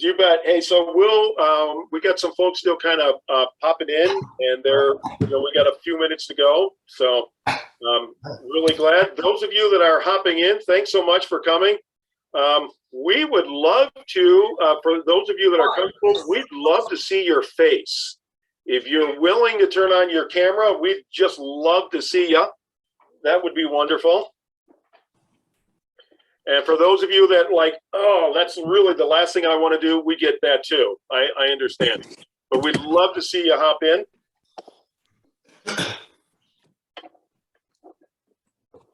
You bet. Hey, so we got some folks still kind of popping in, and we got a few minutes to go. So really glad. Those of you that are hopping in, thanks so much for coming. We would love to, for those of you that are comfortable, we'd love to see your face. If you're willing to turn on your camera, we'd just love to see you. That would be wonderful. And for those of you that like, oh, that's really the last thing I want to do, we get that too. I understand. But we'd love to see you hop in.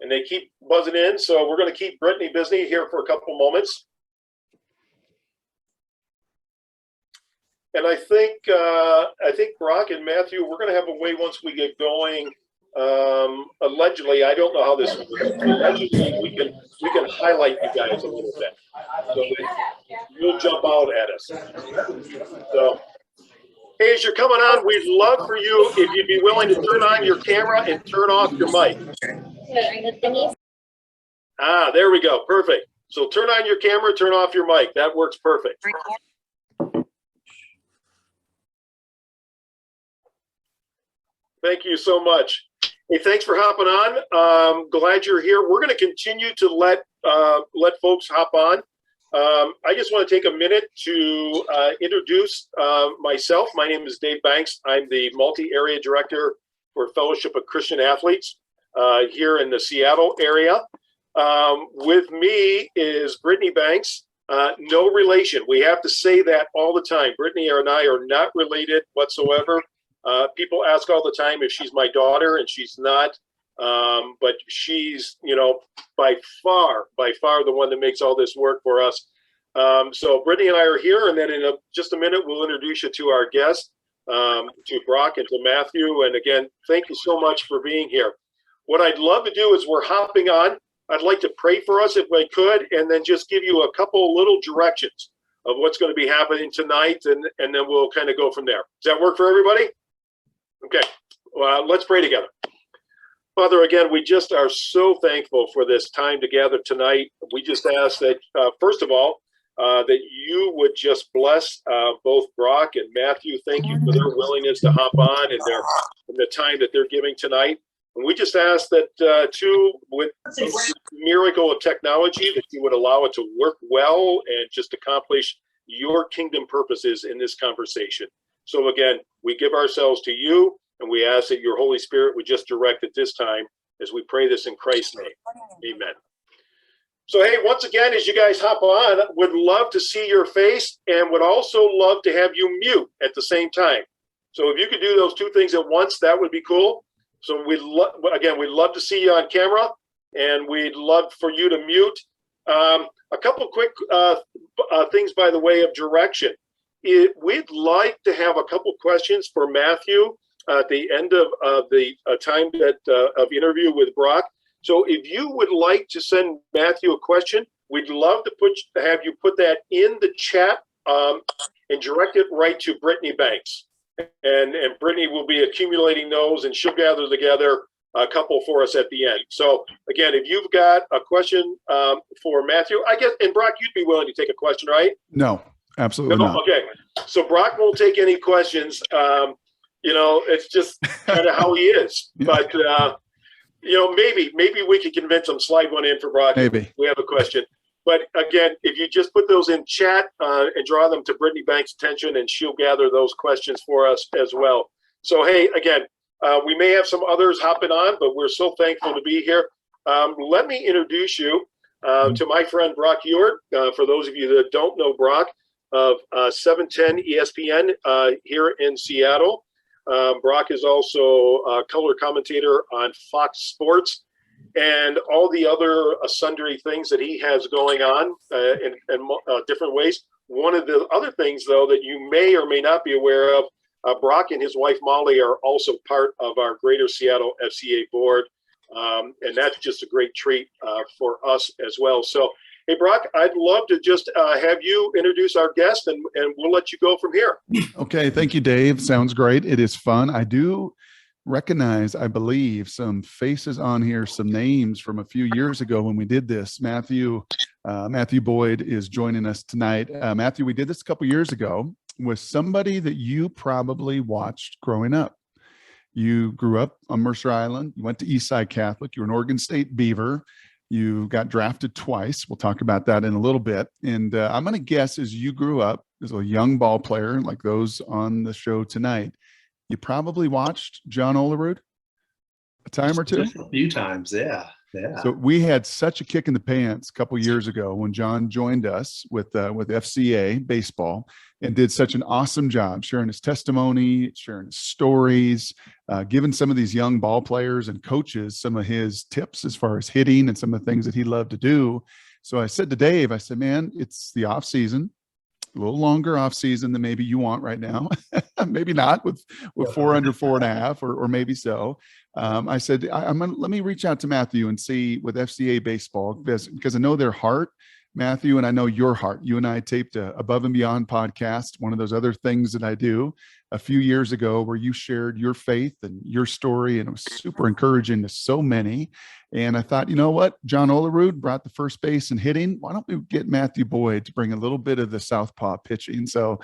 And they keep buzzing in, so we're going to keep Brittany busy here for a couple moments. And I think Brock and Matthew, we're going to have a way once we get going. Allegedly, I don't know how this works. Allegedly, we can highlight you guys a little bit, so you'll jump out at us. So, hey, as you're coming on, we'd love for you if you'd be willing to turn on your camera and turn off your mic. Ah, there we go. Perfect. So turn on your camera, turn off your mic. That works perfect. Thank you so much. Hey, thanks for hopping on. Glad you're here. We're going to continue to let folks hop on. I just want to take a minute to introduce myself. My name is Dave Banks. I'm the multi-area director for Fellowship of Christian Athletes here in the Seattle area. With me is Brittany Banks. No relation. We have to say that all the time. Brittany and I are not related whatsoever. People ask all the time if she's my daughter, and she's not. But she's, by far the one that makes all this work for us. So Brittany and I are here, and then in just a minute, we'll introduce you to our guest, to Brock and to Matthew. And again, thank you so much for being here. What I'd love to do is we're hopping on. I'd like to pray for us if we could, and then just give you a couple little directions of what's going to be happening tonight, and then we'll kind of go from there. Does that work for everybody? Okay, well, let's pray together. Father, again, we just are so thankful for this time together tonight. We just ask that, first of all, that you would just bless both Brock and Matthew. Thank you for their willingness to hop on and the time that they're giving tonight. And we just ask that, too, with the miracle of technology, that you would allow it to work well and just accomplish your kingdom purposes in this conversation. So again, we give ourselves to you, and we ask that your Holy Spirit would just direct at this time as we pray this in Christ's name. Amen. So, hey, once again, as you guys hop on, would love to see your face and would also love to have you mute at the same time. So if you could do those two things at once, that would be cool. So we'd love to see you on camera, and we'd love for you to mute. A couple quick things by the way of direction. We'd like to have a couple questions for Matthew at the end of the time of interview with Brock. So if you would like to send Matthew a question, we'd love to have you put that in the chat and direct it right to Brittany Banks. And Brittany will be accumulating those, and she'll gather together a couple for us at the end. So again, if you've got a question for Matthew, I guess, and Brock, you'd be willing to take a question, right? No. Absolutely not. Okay, so Brock won't take any questions. It's just kind of how he is. Yeah. But maybe we could convince him, slide one in for Brock. Maybe we have a question. But again, if you just put those in chat and draw them to Brittany Banks' attention, and she'll gather those questions for us as well. So hey, again, we may have some others hopping on, but we're so thankful to be here. Let me introduce you to my friend Brock Huard. For those of you that don't know Brock, of 710 ESPN here in Seattle. Brock is also a color commentator on Fox Sports and all the other sundry things that he has going on in different ways. One of the other things, though, that you may or may not be aware of, Brock and his wife Molly are also part of our Greater Seattle FCA board, and that's just a great treat for us as well. So, hey, Brock, I'd love to just have you introduce our guest, and we'll let you go from here. Okay. Thank you, Dave. Sounds great. It is fun. I do recognize, I believe, some faces on here, some names from a few years ago when we did this. Matthew, Matthew Boyd is joining us tonight. Matthew, we did this a couple years ago with somebody that you probably watched growing up. You grew up on Mercer Island. You went to Eastside Catholic. You were an Oregon State Beaver. You got drafted twice. We'll talk about that in a little bit. And I'm going to guess as you grew up as a young ball player, like those on the show tonight, you probably watched John Olerud a time or two? Just a few times, yeah. So we had such a kick in the pants a couple years ago when John joined us with FCA Baseball and did such an awesome job sharing his testimony, sharing his stories, giving some of these young ball players and coaches some of his tips as far as hitting and some of the things that he loved to do. So I said to Dave, I said, man, it's the off season. A little longer off season than maybe you want right now. Maybe not with 4 under 4.5 or maybe so. I said, let me reach out to Matthew and see with FCA Baseball because I know their heart, Matthew, and I know your heart. You and I taped a Above and Beyond podcast, one of those other things that I do a few years ago where you shared your faith and your story, and it was super encouraging to so many. And I thought, you know what? John Olerud brought the first base and hitting. Why don't we get Matthew Boyd to bring a little bit of the southpaw pitching? So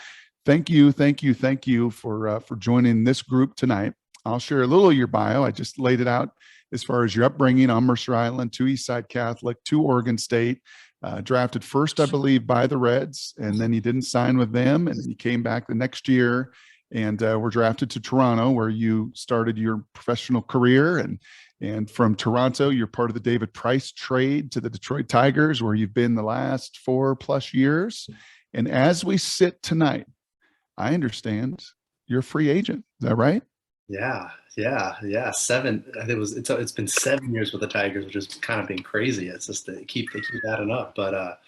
thank you for joining this group tonight. I'll share a little of your bio. I just laid it out as far as your upbringing on Mercer Island, to Eastside Catholic, to Oregon State, drafted first, I believe, by the Reds, and then you didn't sign with them, and then you came back the next year and were drafted to Toronto, where you started your professional career. And from Toronto, you're part of the David Price trade to the Detroit Tigers, where you've been the last 4+ years. And as we sit tonight, I understand you're a free agent. Is that right? Yeah. 7. I think it's been 7 years with the Tigers, which has kind of been crazy. It's just they keep adding up. But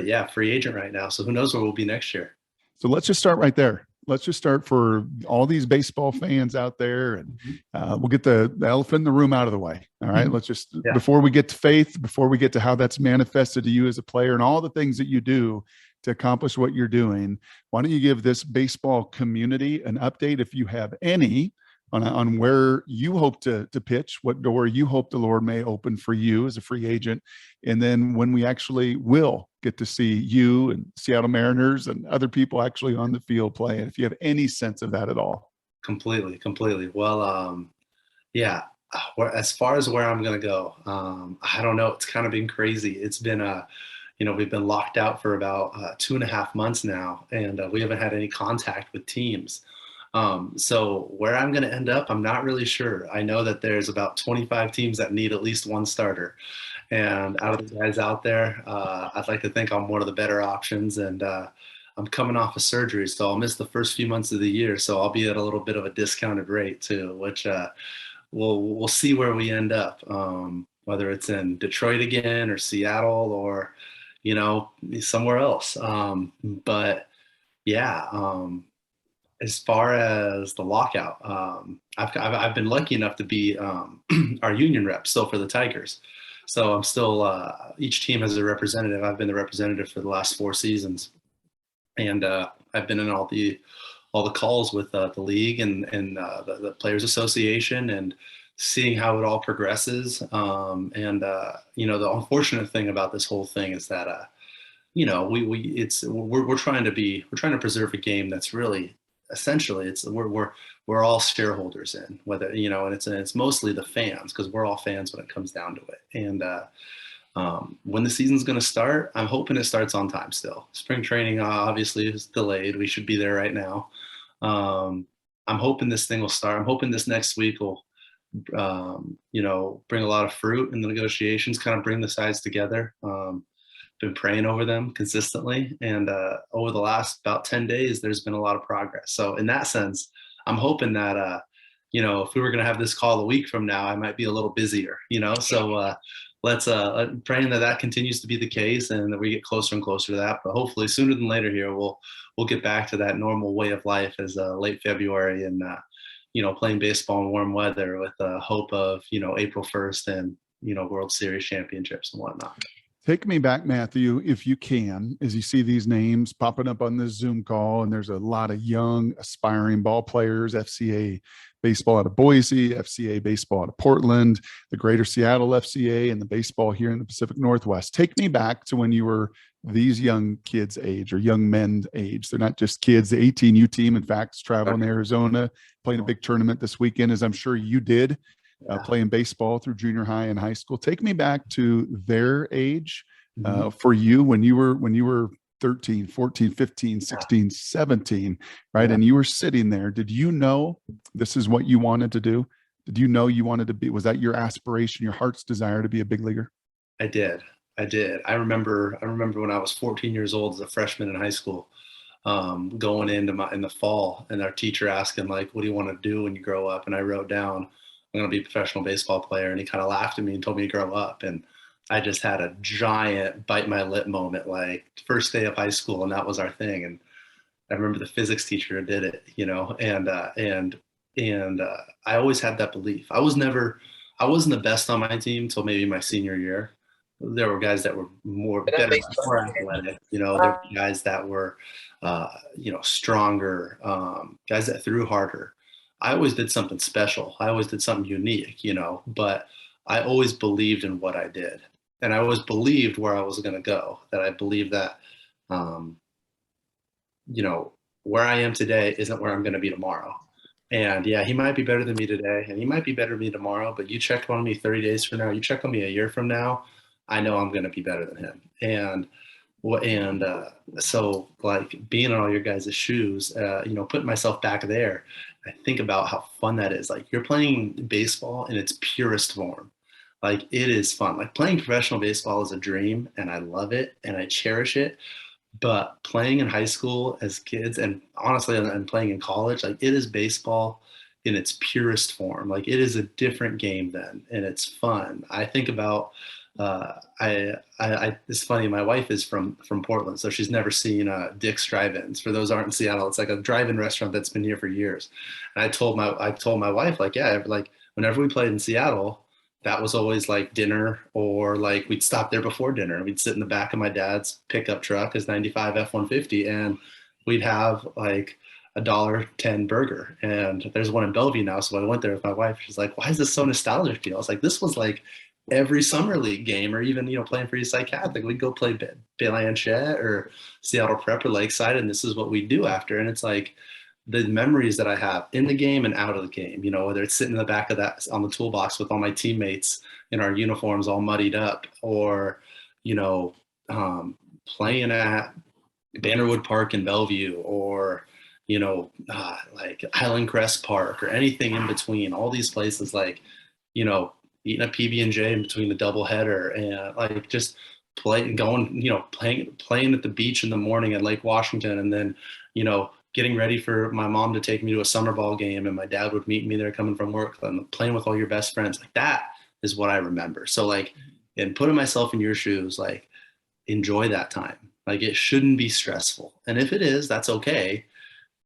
yeah, free agent right now. So who knows where we'll be next year? So let's just start right there. Let's just start for all these baseball fans out there, and we'll get the elephant in the room out of the way. All right. Let's just, before we get to faith, before we get to how that's manifested to you as a player and all the things that you do to accomplish what you're doing, why don't you give this baseball community an update, if you have any, on where you hope to pitch, what door you hope the Lord may open for you as a free agent, and then when we actually will get to see you and Seattle Mariners and other people actually on the field playing, if you have any sense of that at all. Completely. Well, yeah, as far as where I'm going to go, I don't know. It's kind of been crazy. It's been we've been locked out for about 2.5 months now, and we haven't had any contact with teams. So where I'm going to end up, I'm not really sure. I know that there's about 25 teams that need at least one starter. And out of the guys out there, I'd like to think I'm one of the better options. And I'm coming off of surgery, so I'll miss the first few months of the year. So I'll be at a little bit of a discounted rate too, which we'll see where we end up, whether it's in Detroit again or Seattle or, somewhere else. But yeah, as far as the lockout, I've been lucky enough to be our union rep still for the Tigers. So I'm still, each team has a representative. I've been the representative for the last 4 seasons. And I've been in all the calls with the league and the Players Association, and seeing how it all progresses. The unfortunate thing about this whole thing is that, we're trying to preserve a game that's really, essentially, we're all shareholders in, whether, and it's mostly the fans, because we're all fans when it comes down to it. And when the season's going to start, I'm hoping it starts on time still. Spring training obviously is delayed. We should be there right now. I'm hoping this thing will start. I'm hoping this next week will, bring a lot of fruit in the negotiations, kind of bring the sides together. Been praying over them consistently, and over the last about 10 days, there's been a lot of progress. So in that sense, I'm hoping that, if we were going to have this call a week from now, I might be a little busier, so let's praying that continues to be the case and that we get closer and closer to that. But hopefully sooner than later here, we'll get back to that normal way of life as late February and, playing baseball in warm weather with hope of, April 1st and, World Series championships and whatnot. Take me back, Matthew, if you can, as you see these names popping up on this Zoom call, and there's a lot of young, aspiring ball players, FCA Baseball out of Boise, FCA Baseball out of Portland, the Greater Seattle FCA, and the baseball here in the Pacific Northwest. Take me back to when you were these young kids' age or young men age. They're not just kids. The 18U team, in fact, is traveling to Arizona, playing a big tournament this weekend, as I'm sure you did. Playing baseball through junior high and high school. Take me back to their age for you when you were 13, 14, 15, 16, 17, right? And you were sitting there. Did you know this is what you wanted to do? Did you know you wanted to be, was that your aspiration, your heart's desire to be a big leaguer? I did. I remember when I was 14 years old as a freshman in high school, going in the fall, and our teacher asking, like, what do you want to do when you grow up? And I wrote down, I'm going to be a professional baseball player. And he kind of laughed at me and told me to grow up. And I just had a giant bite my lip moment, like first day of high school. And that was our thing. And I remember the physics teacher did it, and I always had that belief. I wasn't the best on my team until maybe my senior year. There were guys that were more athletic, there were guys that were, stronger, guys that threw harder. I always did something special. I always did something unique, but I always believed in what I did. And I always believed where I was going to go, that I believed that, where I am today isn't where I'm going to be tomorrow. And yeah, he might be better than me today, and he might be better than me tomorrow, but you check on me 30 days from now, you check on me a year from now, I know I'm going to be better than him. So like being in all your guys' shoes, putting myself back there, I think about how fun that is. Like you're playing baseball in its purest form. Like it is fun. Like playing professional baseball is a dream, and I love it and I cherish it. But playing in high school as kids, and honestly, and playing in college, like it is baseball in its purest form. Like it is a different game then, and it's fun. I think about, it's funny. My wife is from Portland, so she's never seen Dick's Drive-Ins. For those who aren't in Seattle, it's like a drive-in restaurant that's been here for years. And I told my wife, like, yeah, like whenever we played in Seattle, that was always like dinner, or like we'd stop there before dinner and we'd sit in the back of my dad's pickup truck, his 95 F-150, and we'd have like $1.10 burger. And there's one in Bellevue now. So I went there with my wife. She's like, why is this so nostalgic to you? I was like, this was like every summer league game, or even, playing for Eastside Catholic. We'd go play Blanchette or Seattle Prep or Lakeside, and this is what we do after. And it's like, the memories that I have in the game and out of the game, whether it's sitting in the back of that on the toolbox with all my teammates in our uniforms all muddied up, or, playing at Bannerwood Park in Bellevue, or, like Highland Crest Park, or anything in between, all these places, like, eating a PB&J in between the doubleheader, and like just playing at the beach in the morning at Lake Washington, and then, getting ready for my mom to take me to a summer ball game, and my dad would meet me there coming from work, and playing with all your best friends. Like that is what I remember. So like, and putting myself in your shoes, like enjoy that time. Like it shouldn't be stressful. And if it is, that's okay.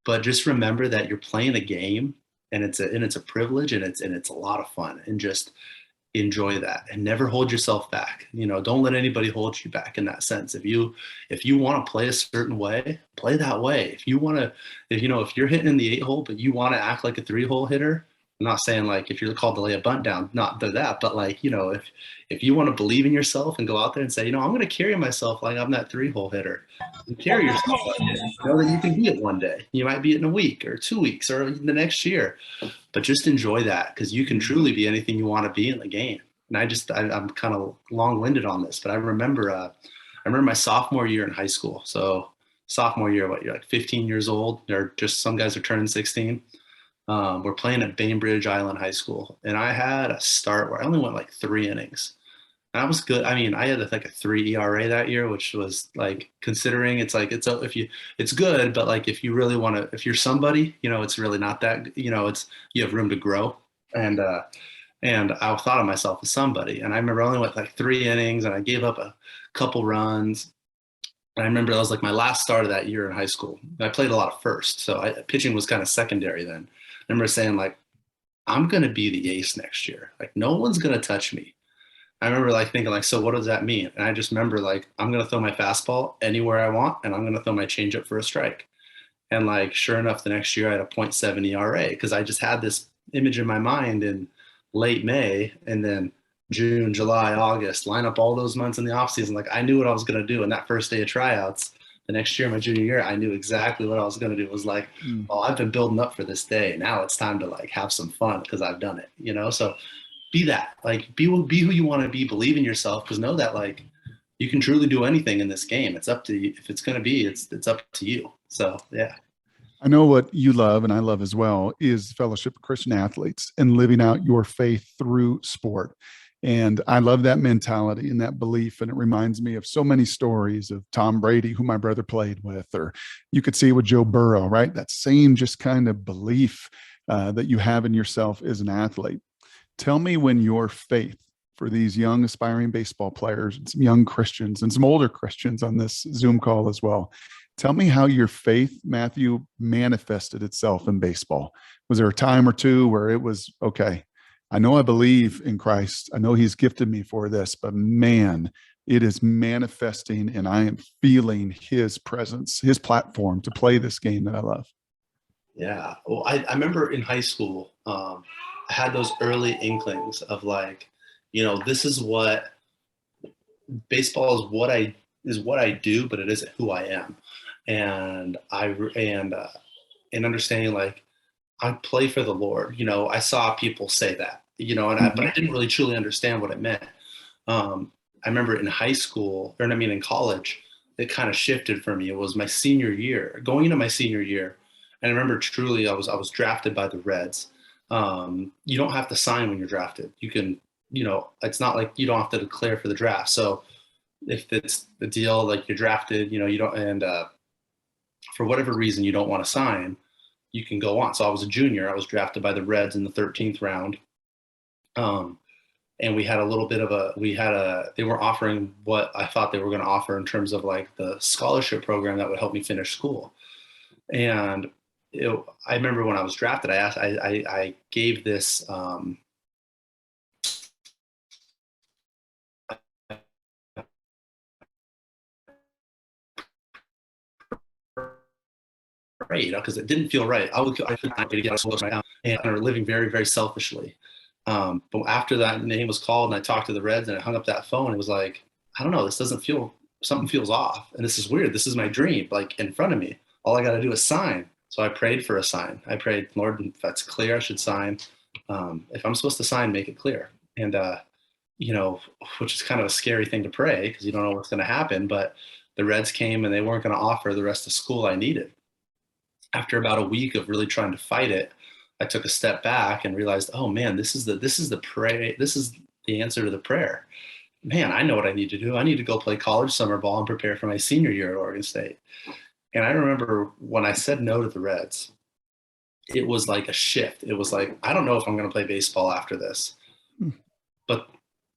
But just remember that you're playing a game, and it's a privilege, and it's a lot of fun, and just enjoy that, and never hold yourself back. Don't let anybody hold you back in that sense. If you want to play a certain way, play that way. If you're hitting in the 8-hole, but you want to act like a 3-hole hitter, I'm not saying like if you're called to lay a bunt down, not do that, but like, if you want to believe in yourself and go out there and say, I'm going to carry myself like I'm that 3-hole hitter, and carry yourself like it. Know that you can be it one day. You might be it in a week or 2 weeks or the next year, but just enjoy that, because you can truly be anything you want to be in the game. And I'm kind of long-winded on this, but I remember my sophomore year in high school. So sophomore year, you're like 15 years old, or just some guys are turning 16. We're playing at Bainbridge Island High School, and I had a start where I only went like 3 innings. And I was good. I mean, I had like a 3 ERA that year, which was like, considering it's good, but like if you really want to, if you're somebody, it's really not that, you have room to grow. And I thought of myself as somebody. And I remember I only went like 3 innings, and I gave up a couple runs. And I remember that was like my last start of that year in high school. I played a lot of first, so pitching was kind of secondary then. I remember saying like, I'm going to be the ace next year. Like no one's going to touch me. I remember like thinking like, so what does that mean? And I just remember like, I'm going to throw my fastball anywhere I want, and I'm going to throw my changeup for a strike. And like, sure enough, the next year I had a .7 ERA because I just had this image in my mind in late May, and then June, July, August, line up all those months in the offseason. Like I knew what I was going to do. And that first day of tryouts, the next year, my junior year, I knew exactly what I was going to do. It was like, oh, I've been building up for this day. Now it's time to like have some fun because I've done it, you know? So be that, like, be who you want to be, believe in yourself, because know that like you can truly do anything in this game. It's up to you. If it's going to be, it's up to you. So, yeah. I know what you love, and I love as well, is Fellowship of Christian Athletes and living out your faith through sport. And I love that mentality and that belief. And it reminds me of so many stories of Tom Brady, who my brother played with, or you could see with Joe Burrow, right? That same just kind of belief that you have in yourself as an athlete. Tell me when your faith for these young aspiring baseball players, and some young Christians and some older Christians on this Zoom call as well. Tell me how your faith, Matthew, manifested itself in baseball. Was there a time or two where it was, okay, I know I believe in Christ. I know he's gifted me for this, but man, it is manifesting and I am feeling his presence, his platform to play this game that I love. Yeah. Well, I remember in high school, I had those early inklings of like, you know, this is what baseball is what I do, but it isn't who I am. And understanding like I play for the Lord. You know, I saw people say that, you know, but I didn't really truly understand what it meant. I remember in high school, in college, it kind of shifted for me. It was my senior year, going into my senior year. And I remember truly I was drafted by the Reds. You don't have to sign when you're drafted. You can, you know, it's not like you don't have to declare for the draft. So if it's the deal, like you're drafted, you know, you don't, and for whatever reason you don't want to sign, you can go on. So I was a junior. I was drafted by the Reds in the 13th round. And we had a little bit of they were offering what I thought they were going to offer in terms of like the scholarship program that would help me finish school. And I remember when I was drafted, I gave this, right, you know, because it didn't feel right. I couldn't get right, and I were living very, very selfishly. But after that name was called and I talked to the Reds and I hung up that phone, it was like, I don't know, something feels off. And this is weird. This is my dream, like in front of me. All I got to do is sign. So I prayed for a sign. I prayed, Lord, if that's clear, I should sign. If I'm supposed to sign, make it clear. And, you know, which is kind of a scary thing to pray because you don't know what's going to happen. But the Reds came and they weren't going to offer the rest of school I needed. After about a week of really trying to fight it, I took a step back and realized, oh man, this is the prayer. This is the answer to the prayer. Man, I know what I need to do. I need to go play college summer ball and prepare for my senior year at Oregon State. And I remember when I said no to the Reds, it was like a shift. It was like, I don't know if I'm going to play baseball after this, but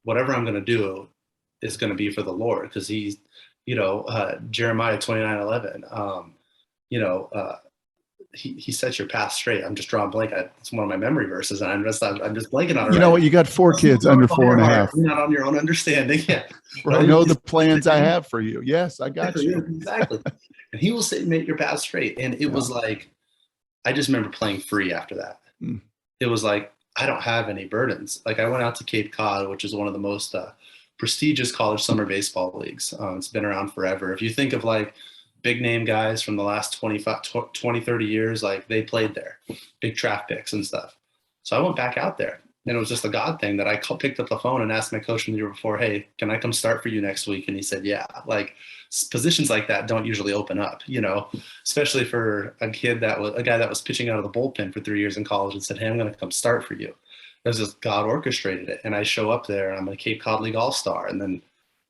whatever I'm going to do is going to be for the Lord. Cause he's, you know, Jeremiah 29:11, you know, he sets your path straight. I'm just drawing blank. It's one of my memory verses, and I'm just blanking on it. You know what? You got 4 kids under 4.5. Not on your own understanding. Yeah. I know the plans I have for you. Yes, I got you. Exactly. And he will say, make your path straight. And it was like, I just remember playing free after that. It was like, I don't have any burdens. Like I went out to Cape Cod, which is one of the most prestigious college summer baseball leagues. It's been around forever. If you think of like big name guys from the last 20, 30 years, like they played there, big draft picks and stuff. So I went back out there and it was just a God thing that I picked up the phone and asked my coach from the year before, hey, can I come start for you next week? And he said, yeah. Like positions like that don't usually open up, you know, especially for a guy that was pitching out of the bullpen for 3 years in college and said, hey, I'm going to come start for you. It was just God orchestrated it. And I show up there and I'm a Cape Cod League All-Star. And then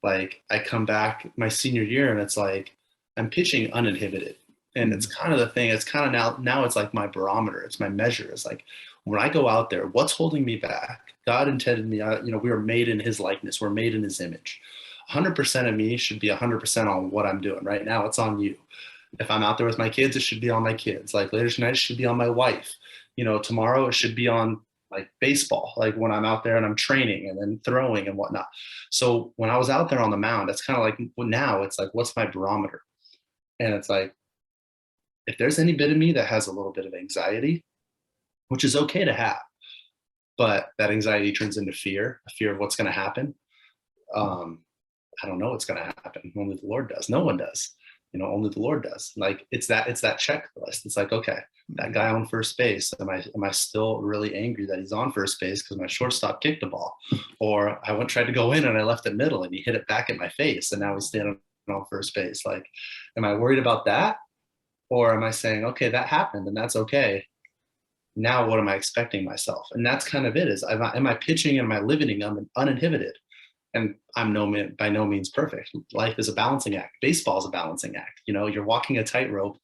like I come back my senior year and it's like, I'm pitching uninhibited. And it's kind of the thing. It's kind of now it's like my barometer. It's my measure. It's like when I go out there, what's holding me back? God intended me, you know, we were made in his likeness. We're made in his image. 100% of me should be 100% on what I'm doing. Right now, it's on you. If I'm out there with my kids, it should be on my kids. Like later tonight, it should be on my wife. You know, tomorrow it should be on like baseball, like when I'm out there and I'm training and then throwing and whatnot. So when I was out there on the mound, it's kind of like, well, now it's like, what's my barometer? And it's like, if there's any bit of me that has a little bit of anxiety, which is okay to have, but that anxiety turns into fear, a fear of what's going to happen. I don't know what's going to happen. Only the Lord does. No one does. Only the Lord does. Like it's that checklist. It's like, okay, that guy on first base, am I still really angry that he's on first base because my shortstop kicked the ball, or I tried to go in and I left it middle and he hit it back at my face and now he's standing on first base. Like, am I worried about that, or am I saying, okay, that happened and that's okay? Now what am I expecting myself? And that's kind of it. Is am I pitching and am I living uninhibited? And I'm by no means perfect. Life is a balancing act. Baseball is a balancing act. You're walking a tightrope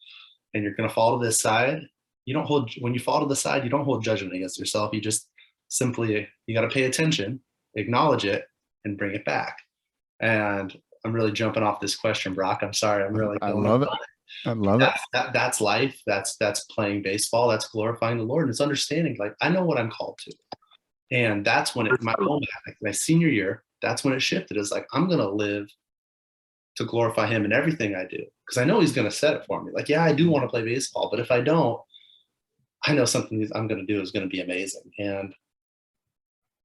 and you're going to fall to this side. When you fall to the side, you don't hold judgment against yourself. You just simply, you got to pay attention, acknowledge it, and bring it back. And I'm really jumping off this question, Brock. I'm sorry. I love it. I love it. That's life. That's playing baseball. That's glorifying the Lord. And it's understanding, like, I know what I'm called to. And that's when my senior year, that's when it shifted. It's like, I'm going to live to glorify him in everything I do. Because I know he's going to set it for me. Like, yeah, I do want to play baseball, but if I don't, I know something I'm going to do is going to be amazing. And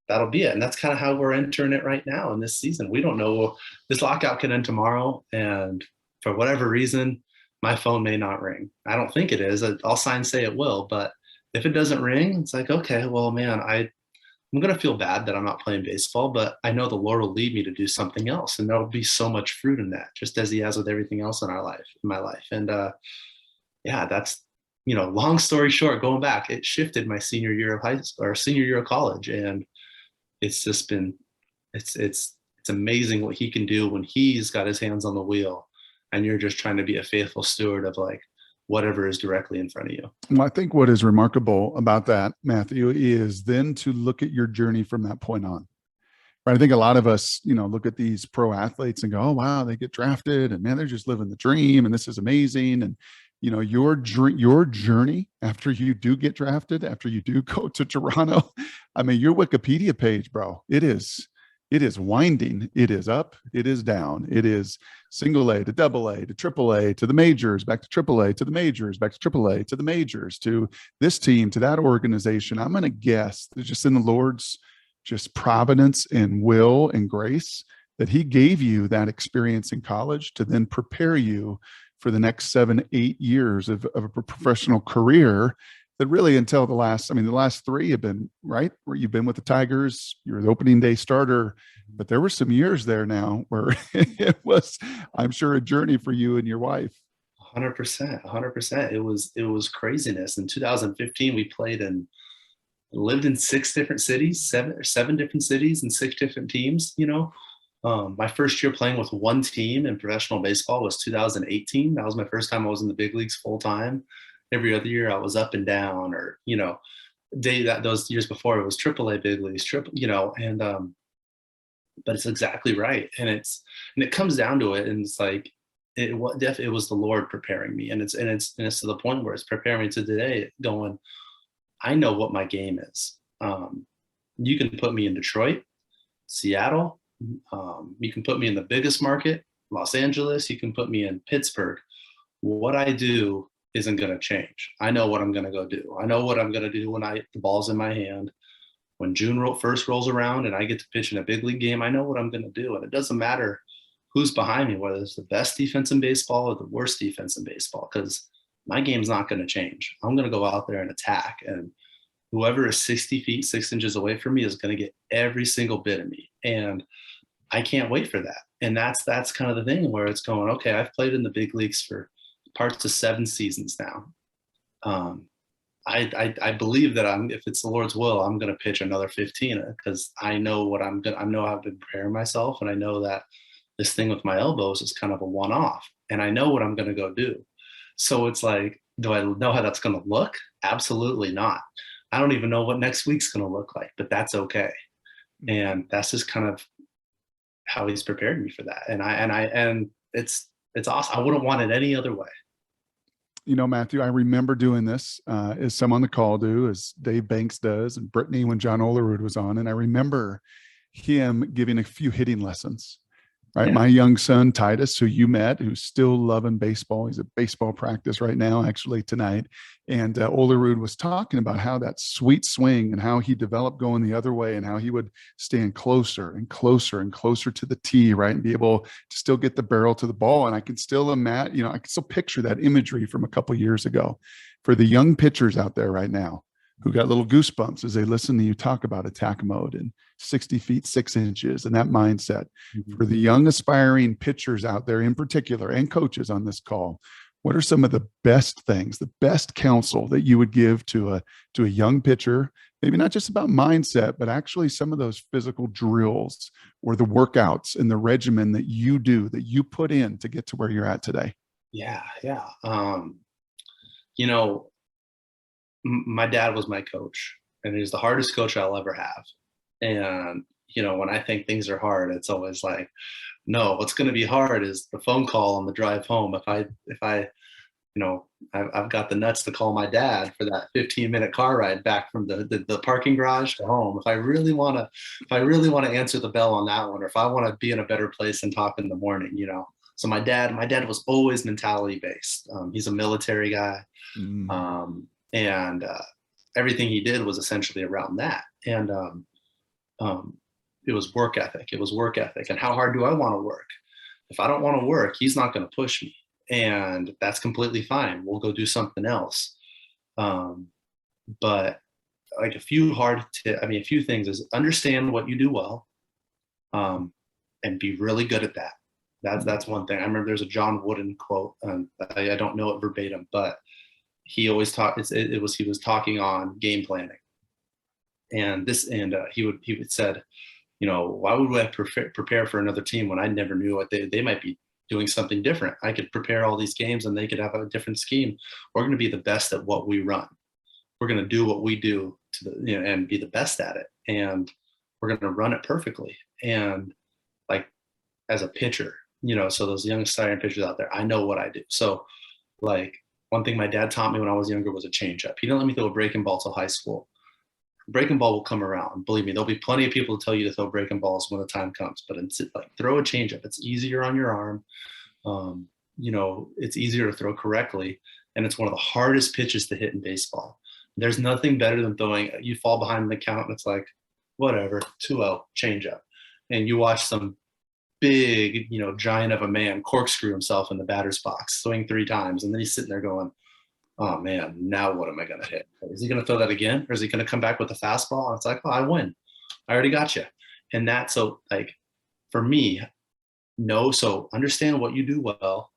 that'll be it. And that's kind of how we're entering it right now in this season. We don't know. This lockout can end tomorrow. And for whatever reason, my phone may not ring. I don't think it is. All signs say it will. But if it doesn't ring, it's like, okay, well, man, I'm going to feel bad that I'm not playing baseball, but I know the Lord will lead me to do something else. And there'll be so much fruit in that, just as he has with everything else in my life. And yeah, that's, long story short, going back, it shifted my senior year of high school or senior year of college. And it's just been, it's amazing what he can do when he's got his hands on the wheel and you're just trying to be a faithful steward of like whatever is directly in front of you. Well, I think what is remarkable about that, Matthew, is then to look at your journey from that point on. Right? I think a lot of us, look at these pro athletes and go, oh, wow, they get drafted and man, they're just living the dream and this is amazing. And, your journey after you do get drafted, after you do go to Toronto, I mean, your Wikipedia page, bro, it is winding. It is up. It is down. It is single A to double A to triple A to the majors, back to triple A to the majors, back to triple A to the majors, to this team, to that organization. I'm going to guess that just in the Lord's just providence and will and grace that he gave you that experience in college to then prepare you for the next 7-8 years of a professional career that really until the last 3 have been right where you've been with the Tigers, you're the opening day starter, but there were some years there now where it was, I'm sure, a journey for you and your wife. 100%. It was craziness. In 2015, we lived in 6 different cities, seven different cities and 6 different teams, My first year playing with one team in professional baseball was 2018. That was my first time I was in the big leagues full time. Every other year I was up and down, or those years before it was AAA big leagues, but it's exactly right, and it comes down to it, and it's like it was the Lord preparing me, and it's to the point where it's preparing me to today, going, I know what my game is. You can put me in Detroit, Seattle. You can put me in the biggest market, Los Angeles. You can put me in Pittsburgh. What I do isn't going to change. I know what I'm going to go do. I know what I'm going to do when the ball's in my hand. When June 1st rolls around and I get to pitch in a big league game, I know what I'm going to do. And it doesn't matter who's behind me, whether it's the best defense in baseball or the worst defense in baseball, because my game's not going to change. I'm going to go out there and attack. And whoever is 60 feet, 6 inches away from me is going to get every single bit of me. And I can't wait for that. And that's kind of the thing where it's going, okay, I've played in the big leagues for parts of 7 seasons now. I believe that if it's the Lord's will, I'm going to pitch another 15 because I know I know I've been preparing myself, and I know that this thing with my elbows is kind of a one-off, and I know what I'm going to go do. So it's like, do I know how that's going to look? Absolutely not. I don't even know what next week's going to look like, but that's okay. And that's just kind of how he's prepared me for that. And it's awesome. I wouldn't want it any other way. Matthew, I remember doing this, as some on the call do, as Dave Banks does, and Brittany when John Olerud was on. And I remember him giving a few hitting lessons. Right. Yeah. My young son, Titus, who you met, who's still loving baseball. He's at baseball practice right now, actually tonight. And Olerud was talking about how that sweet swing and how he developed going the other way and how he would stand closer and closer and closer to the tee, right? And be able to still get the barrel to the ball. And I can still imagine, I can still picture that imagery from a couple of years ago. For the young pitchers out there right now who got little goosebumps as they listen to you talk about attack mode and 60 feet, 6 inches and that mindset. For the young aspiring pitchers out there in particular, and coaches on this call, what are some of the best things, the best counsel that you would give to a young pitcher? Maybe not just about mindset, but actually some of those physical drills or the workouts and the regimen that you do, that you put in to get to where you're at today. Yeah. My dad was my coach, and he's the hardest coach I'll ever have. And, when I think things are hard, it's always like, no, what's going to be hard is the phone call on the drive home. I've got the nuts to call my dad for that 15-minute car ride back from the parking garage to home. If I really want to answer the bell on that one, or if I want to be in a better place and talk in the morning, So my dad was always mentality based. He's a military guy. And everything he did was essentially around that. And it was work ethic. And how hard do I want to work? If I don't want to work, he's not going to push me. And that's completely fine. We'll go do something else. But like a few things is understand what you do well, and be really good at that. That's one thing. I remember there's a John Wooden quote, and I don't know it verbatim, but he always he was talking on game planning, and he would said, why would I prepare for another team when I never knew what they might be doing something different? I could prepare all these games and they could have a different scheme. We're going to be the best at what we run. We're going to do what we do and be the best at it, and we're going to run it perfectly. And like as a pitcher, so those young aspiring pitchers out there, I know what I do. So like, one thing my dad taught me when I was younger was a changeup. He didn't let me throw a breaking ball till high school. Breaking ball will come around. Believe me, there'll be plenty of people to tell you to throw breaking balls when the time comes. But it's like throw a changeup. It's easier on your arm. It's easier to throw correctly, and it's one of the hardest pitches to hit in baseball. There's nothing better than throwing. You fall behind the count, and it's like, whatever, 2-0 changeup, and you watch some big, giant of a man corkscrew himself in the batter's box, swing 3 times, and then he's sitting there going, oh man, now what am I going to hit? Is he going to throw that again? Or is he going to come back with a fastball? And it's like, oh, I win. I already got you. And that's so like, for me, so understand what you do well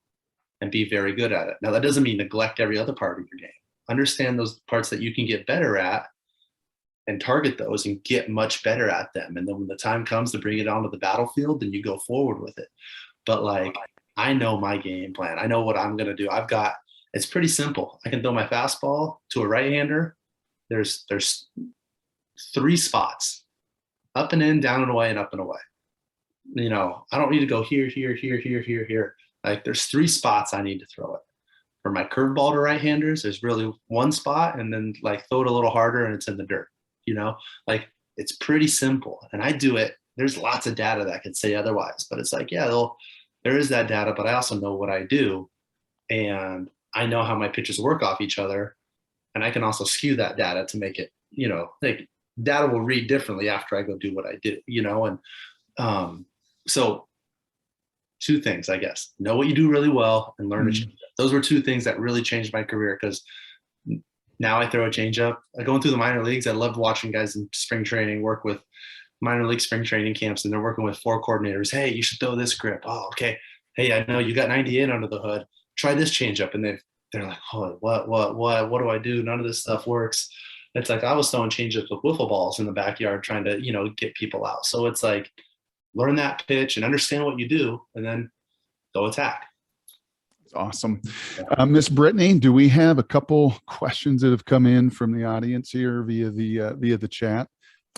and be very good at it. Now that doesn't mean neglect every other part of your game. Understand those parts that you can get better at and target those and get much better at them. And then when the time comes to bring it onto the battlefield, then you go forward with it. But like, I know my game plan. I know what I'm going to do. It's pretty simple. I can throw my fastball to a right-hander. There's 3 spots, up and in, down and away, and up and away. I don't need to go here, here, here, here, here, here. Like there's 3 spots I need to throw it. For my curveball to right-handers, there's really 1 spot, and then like throw it a little harder and it's in the dirt. Like it's pretty simple, and I do it. There's lots of data that could say otherwise, but it's like, yeah, there is that data, but I also know what I do, and I know how my pitches work off each other, and I can also skew that data to make it, like data will read differently after I go do what I do, and so 2 things, I guess: know what you do really well and learn to change it. Those were 2 things that really changed my career, because now I throw a changeup. Going through the minor leagues, I loved watching guys in spring training work with minor league spring training camps, and they're working with 4 coordinators. Hey, you should throw this grip. Oh, okay. Hey, I know you got 98 under the hood. Try this changeup. And they're like, oh, what do I do? None of this stuff works. It's like I was throwing changeups with wiffle balls in the backyard trying to, get people out. So it's like, learn that pitch and understand what you do, and then go attack. Awesome. Miss Brittany, do we have a couple questions that have come in from the audience here via the chat?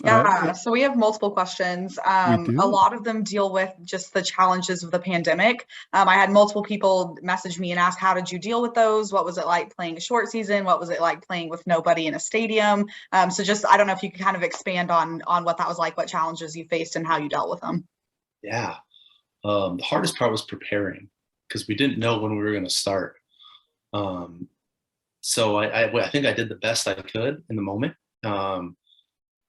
Yeah, so we have multiple questions. We do. A lot of them deal with just the challenges of the pandemic. I had multiple people message me and ask, how did you deal with those? What was it like playing a short season? What was it like playing with nobody in a stadium? So just, I don't know if you could kind of expand on what that was like, what challenges you faced and how you dealt with them. Yeah. The hardest part was preparing because we didn't know when we were going to start. So I think I did the best I could in the moment.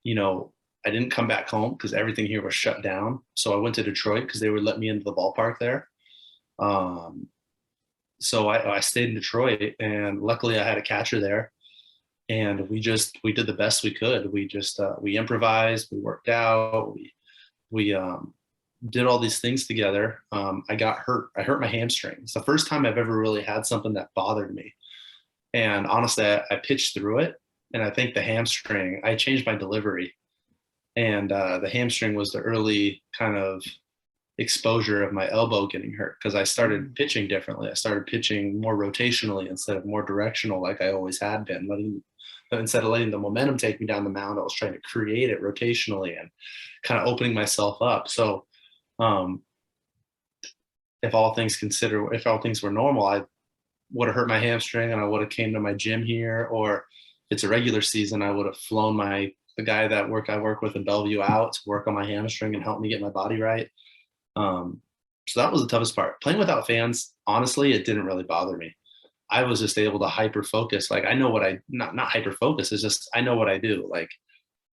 You know, I didn't come back home because everything here was shut down. So I went to Detroit because they would let me into the ballpark there. So I stayed in Detroit, and luckily I had a catcher there, and we did the best we could. We improvised, we worked out, we did all these things together. I got hurt. I hurt my hamstring. It's the first time I've ever really had something that bothered me. And honestly, I pitched through it. And I think the hamstring, I changed my delivery. And the hamstring was the early kind of exposure of my elbow getting hurt because I started pitching differently. I started pitching more rotationally instead of more directional like I always had been. Instead of letting the momentum take me down the mound, I was trying to create it rotationally and kind of opening myself up. So if all things were normal, I would have hurt my hamstring and I would have came to my gym here, or if it's a regular season, I would have flown the guy that I work with in Bellevue out to work on my hamstring and help me get my body right. So that was the toughest part. Playing without fans, honestly, it didn't really bother me. I was just able to hyper focus. Like I know not hyper focus. It's just, I know what I do. Like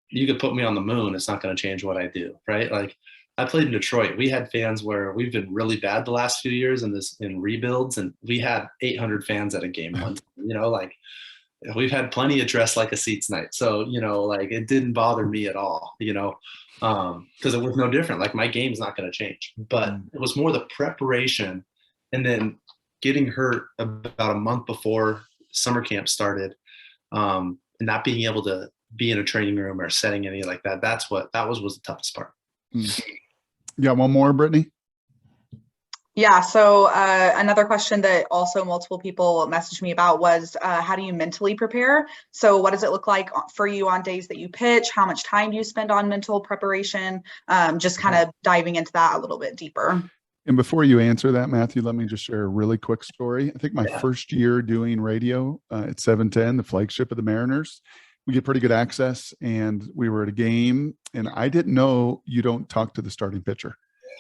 you could put me on the moon. It's not going to change what I do. Right. Like I played in Detroit. We had fans where we've been really bad the last few years in rebuilds. And we had 800 fans at a game once, like we've had plenty of dress like a seats night. So, like it didn't bother me at all, because it was no different. Like my game's not going to change, but it was more the preparation and then getting hurt about a month before summer camp started, and not being able to be in a training room or setting any like that. That was the toughest part. You got one more, Brittany? Yeah. So another question that also multiple people messaged me about was how do you mentally prepare? So what does it look like for you on days that you pitch? How much time do you spend on mental preparation? Just kind of diving into that a little bit deeper. And before you answer that, Matthew, let me just share a really quick story. I think my first year doing radio at 710, the flagship of the Mariners, we get pretty good access, and we were at a game, and I didn't know you don't talk to the starting pitcher.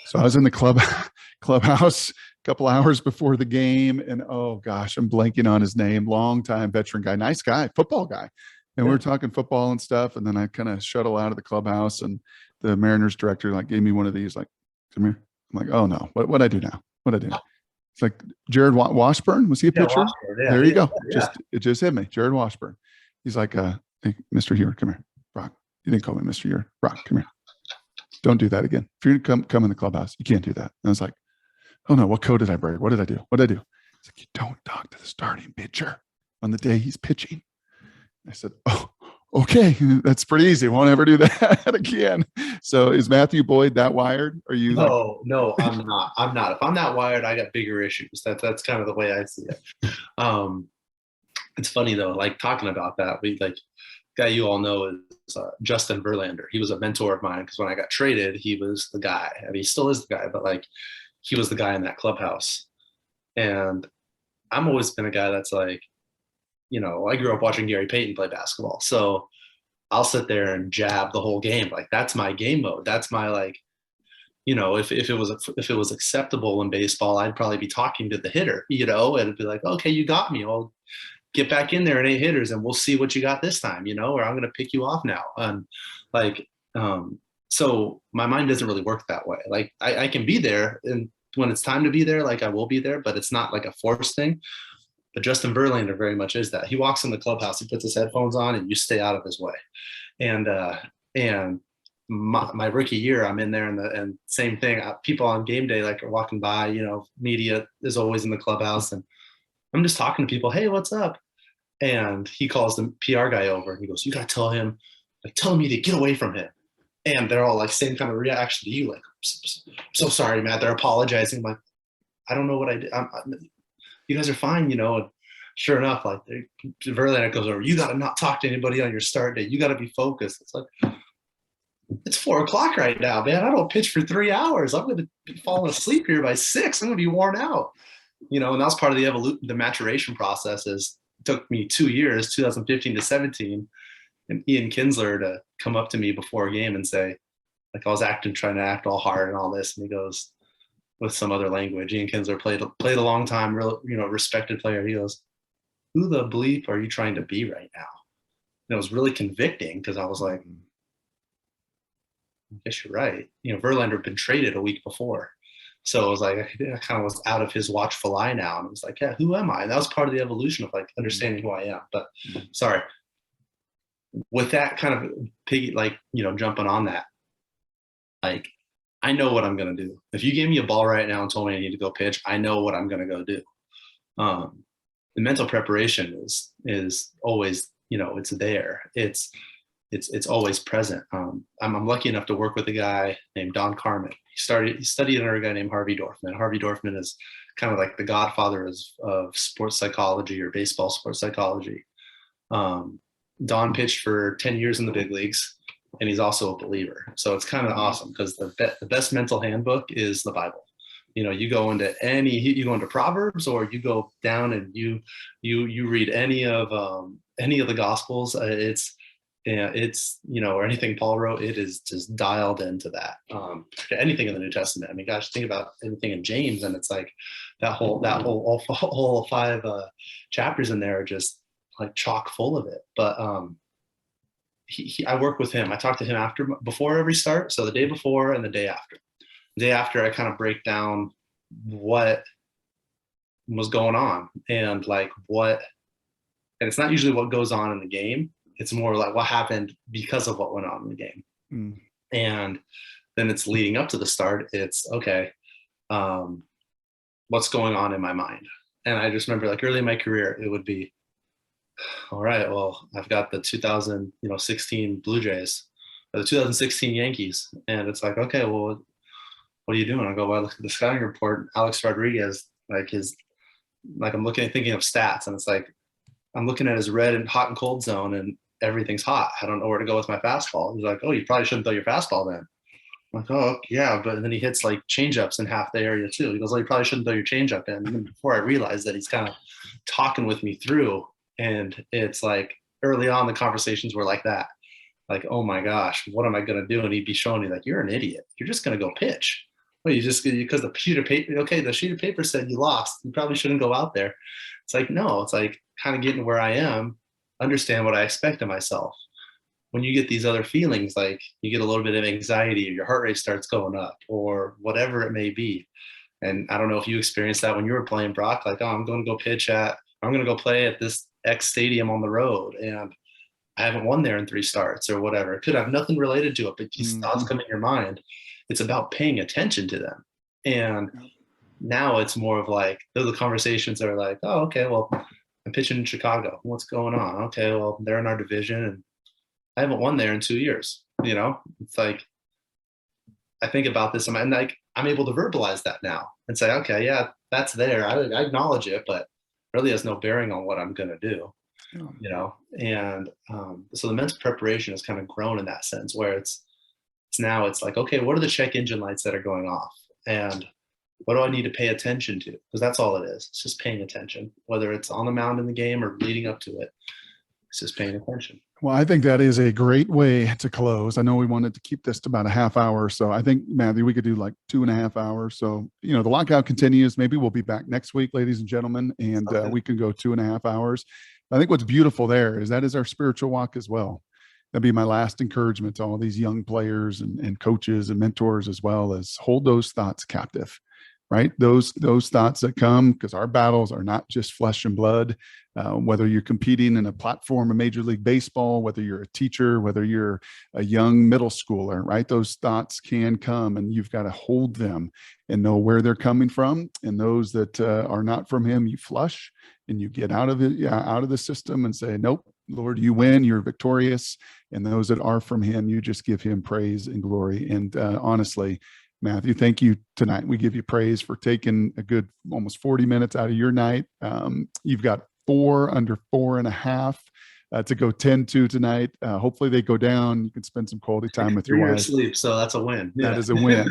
So I was in the clubhouse a couple hours before the game, and oh gosh, I'm blanking on his name. Long time veteran guy, nice guy, football guy. And we were talking football and stuff, and then I kind of shuttle out of the clubhouse, and the Mariners director gave me one of these, come here. I'm like, oh no, what I do now? What I do? It's like Jared Washburn. Was he a pitcher? Yeah, there you go. Yeah. It just hit me. Jared Washburn. He's like, hey, Mr. Huard, come here. Brock, you didn't call me Mr. Huard. Brock, come here. Don't do that again. If you're gonna come in the clubhouse, you can't do that. And I was like, oh no, what code did I break? What did I do? What did I do? He's like, you don't talk to the starting pitcher on the day he's pitching. I said, oh, okay, that's pretty easy. Won't ever do that again. So is Matthew Boyd that wired? Are you? No, I'm not. I'm not. If I'm that wired, I got bigger issues. That's kind of the way I see it. It's funny though, like talking about that, guy you all know is Justin Verlander. He was a mentor of mine because when I got traded, he was the guy. I mean, he still is the guy, but he was the guy in that clubhouse. And I'm always been a guy that's I grew up watching Gary Payton play basketball. So I'll sit there and jab the whole game. That's my game mode. That's my if it was acceptable in baseball, I'd probably be talking to the hitter, and it'd be like, okay, you got me. I'll get back in there in 8 hitters and we'll see what you got this time, or I'm going to pick you off now. And so my mind doesn't really work that way. I can be there, and when it's time to be there, I will be there, but it's not like a forced thing. But Justin Verlander very much is that. He walks in the clubhouse, he puts his headphones on, and you stay out of his way. And my rookie year, I'm in there, and same thing. People on game day are walking by. Media is always in the clubhouse, and I'm just talking to people. Hey, what's up? And he calls the PR guy over, and he goes, "You gotta tell him you to get away from him." And they're all same kind of reaction to you, so sorry, Matt. They're apologizing. I'm I don't know what I did. You guys are fine, And sure enough, Verlander goes over. You got to not talk to anybody on your start day. You got to be focused. It's it's 4 o'clock right now, man. I don't pitch for 3 hours. I'm going to be falling asleep here by 6. I'm going to be worn out, and that was part of the maturation process. It took me 2 years, 2015 to 17, and Ian Kinsler to come up to me before a game and say, like, I was trying to act all hard and all this. And he goes, with some other language, Ian Kinsler played a long time, real, respected player. He goes, who the bleep are you trying to be right now? And it was really convicting because I was like, I guess you're right. Verlander had been traded a week before. So it was like, I kind of was out of his watchful eye now. And it was like, yeah, who am I? And that was part of the evolution of like understanding who I am. But sorry, with that kind of jumping on that, like, I know what I'm going to do. If you gave me a ball right now and told me I need to go pitch, I know what I'm going to go do. The mental preparation is always, it's there. It's always present. I'm lucky enough to work with a guy named Don Carmen. He studied under a guy named Harvey Dorfman. Harvey Dorfman is kind of like the godfather of sports psychology or baseball sports psychology. Don pitched for 10 years in the big leagues, and he's also a believer. So it's kind of awesome because the best mental handbook is the Bible. You go into Proverbs, or you go down and you read any of the Gospels. Or anything Paul wrote, it is just dialed into that. Anything in the New Testament. I mean, gosh, think about anything in James, and it's like that whole 5 chapters in there are just like chock full of it. But I work with him. I talk to him before every start. So the day before and the day after. The day after, I kind of break down what was going on and and it's not usually what goes on in the game. It's more like what happened because of what went on in the game. And then it's leading up to the start. It's okay. What's going on in my mind? And I just remember early in my career, it would be, all right, well, I've got the 2016 Blue Jays or the 2016 Yankees. And it's like, okay, well, what are you doing? I go, well, I look at the scouting report, Alex Rodriguez, I'm thinking of stats, and it's like, I'm looking at his red and hot and cold zone, and everything's hot. I don't know where to go with my fastball. He's like, oh, you probably shouldn't throw your fastball then. I'm like, oh, yeah. But then he hits changeups in half the area too. He goes, oh, you probably shouldn't throw your changeup in. And before I realized that he's kind of talking with me through. And it's like early on, the conversations were like that. Like, oh my gosh, what am I going to do? And he'd be showing me you're an idiot. You're just going to go pitch. Well, because the sheet of paper, okay, the sheet of paper said you lost. You probably shouldn't go out there. It's like, no, it's like kind of getting where I am, understand what I expect of myself. When you get these other feelings, you get a little bit of anxiety, or your heart rate starts going up, or whatever it may be. And I don't know if you experienced that when you were playing, Brock, oh, I'm going to go play at this X stadium on the road, and I haven't won there in 3 starts or whatever. It could have nothing related to it, but these thoughts come in your mind. It's about paying attention to them. And now it's more of the conversations that are oh, okay, well, I'm pitching in Chicago. What's going on? Okay, well, they're in our division, and I haven't won there in 2 years. It's like, I think about this, and I'm able to verbalize that now and say, okay, yeah, that's there. I acknowledge it, but really has no bearing on what I'm going to do. And so the mental preparation has kind of grown in that sense, where it's like, okay, what are the check engine lights that are going off? And what do I need to pay attention to? Because that's all it is. It's just paying attention, whether it's on the mound in the game or leading up to it. It's just paying attention. Well, I think that is a great way to close. I know we wanted to keep this to about a half hour. So I think, Matthew, we could do 2.5 hours. So, the lockout continues. Maybe we'll be back next week, ladies and gentlemen, and we can go 2.5 hours. I think what's beautiful there is that is our spiritual walk as well. That'd be my last encouragement to all these young players and coaches and mentors, as well, as hold those thoughts captive, right? Those thoughts that come, because our battles are not just flesh and blood. Whether you're competing in a platform of Major League Baseball, whether you're a teacher, whether you're a young middle schooler, right? Those thoughts can come, and you've got to hold them and know where they're coming from. And those that are not from Him, you flush and you get out of it, out of the system, and say, nope, Lord, you win, you're victorious. And those that are from Him, you just give Him praise and glory. And honestly, Matthew, thank you tonight. We give you praise for taking a good almost 40 minutes out of your night. You've got 4 under 4.5 to go 10-2 tonight. Hopefully they go down. You can spend some quality time with your You're wife. asleep, so that's a win. That is a win.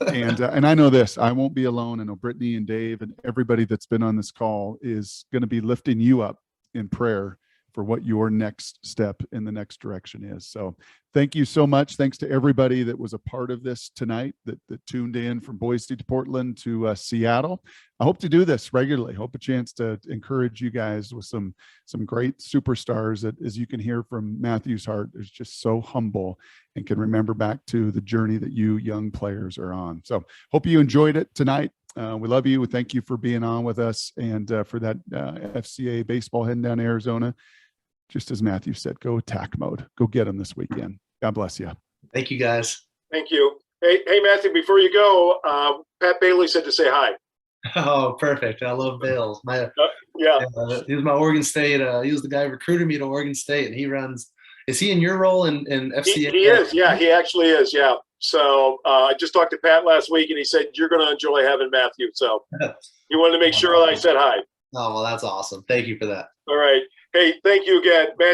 And I know this, I won't be alone. I know Brittany and Dave and everybody that's been on this call is going to be lifting you up in prayer for what your next step in the next direction is. So thank you so much. Thanks to everybody that was a part of this tonight, that tuned in from Boise to Portland to Seattle. I hope to do this regularly. Hope a chance to encourage you guys with some great superstars that, as you can hear from Matthew's heart, is just so humble and can remember back to the journey that you young players are on. So hope you enjoyed it tonight. We love you. We thank you for being on with us, and for that FCA baseball heading down to Arizona. Just as Matthew said, go attack mode. Go get them this weekend. God bless you. Thank you, guys. Thank you. Hey, Matthew, before you go, Pat Bailey said to say hi. Oh, perfect. I love Bales. Yeah. He was my Oregon State. He was the guy who recruited me to Oregon State, and he runs. Is he in your role in FCA? He is. Yeah, he actually is. Yeah. So I just talked to Pat last week, and he said you're going to enjoy having Matthew. So he wanted to make sure I said hi. Oh, well, that's awesome. Thank you for that. All right. Hey, thank you again, Matt.